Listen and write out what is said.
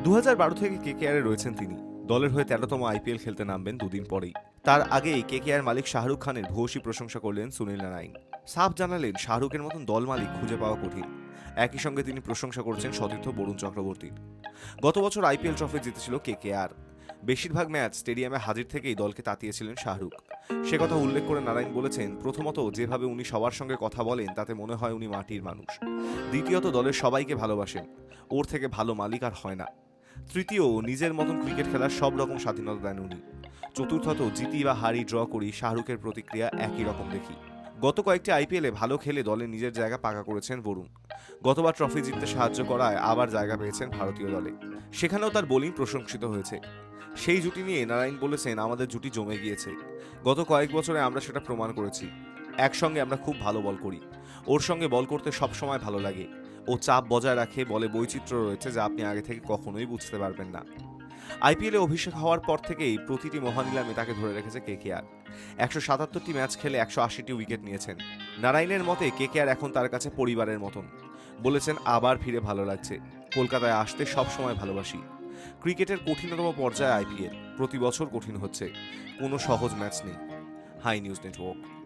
2012 থেকে কেকেআরে রয়েছেন তিনি। দলের হয়ে 13তম আইপিএল খেলতে নামবেন দুদিন পরেই। তার আগেই কেকেআর মালিক শাহরুখ খানের ভূয়সী প্রশংসা করলেন সুনীল নারাইন। সাফ জানালেন শাহরুখের মতন দল মালিক খুঁজে পাওয়া কঠিন। একই সঙ্গে তিনি প্রশংসা করছেন সতীর্থ বরুণ চক্রবর্তীর। গত বছর আইপিএল ট্রফি জিতেছিল কেকেআর। বেশিরভাগ ম্যাচ স্টেডিয়ামে হাজির থেকেই দলকে তাতিয়েছিলেন শাহরুখ। সে কথা উল্লেখ করে নারাইন বলেছেন, প্রথমত যেভাবে উনি সবার সঙ্গে কথা বলেন তাতে মনে হয় উনি মাটির মানুষ। দ্বিতীয়ত দলের সবাইকে ভালোবাসেন। ওর থেকে ভালো মালিক আর হয় না। তৃতীয়, নিজের মতন ক্রিকেট খেলার সব রকম স্বাধীনতা দেন উনি। চতুর্থত, জিতি বা হারি ড্র করি শাহরুখের প্রতিক্রিয়া একই রকম দেখি। গত কয়েকটি আইপিএলে ভালো খেলে দলে নিজের জায়গা পাকা করেছেন বরুণ। গতবার ট্রফি জিততে সাহায্য করায় আবার জায়গা পেয়েছেন ভারতীয় দলে। সেখানেও তার বোলিং প্রশংসিত হয়েছে। সেই জুটি নিয়ে নারাইন বলেছেন, আমাদের জুটি জমে গিয়েছে। গত কয়েক বছরে আমরা সেটা প্রমাণ করেছি। একসঙ্গে আমরা খুব ভালো বল করি। ওর সঙ্গে বল করতে সবসময় ভালো লাগে। ও চাপ বজায় রাখে, বলে বৈচিত্র্য রয়েছে যা আপনি আগে থেকে কখনোই বুঝতে পারবেন না। আইপিএলে অভিষেক হওয়ার পর থেকেই প্রতিটি মহানিলামে তাকে ধরে রেখেছে কেকেআর। 177টি ম্যাচ খেলে 180টি উইকেট নিয়েছেন। নারাইনের মতে কেকেআর এখন তার কাছে পরিবারের মতন। বলেছেন, আবার ফিরে ভালো লাগছে। কলকাতায় আসতে সব সময় ভালোবাসি। ক্রিকেটের কঠিনতম পর্যায়ে আইপিএল প্রতি বছর কঠিন হচ্ছে। কোনো সহজ ম্যাচ নেই। Hi News network.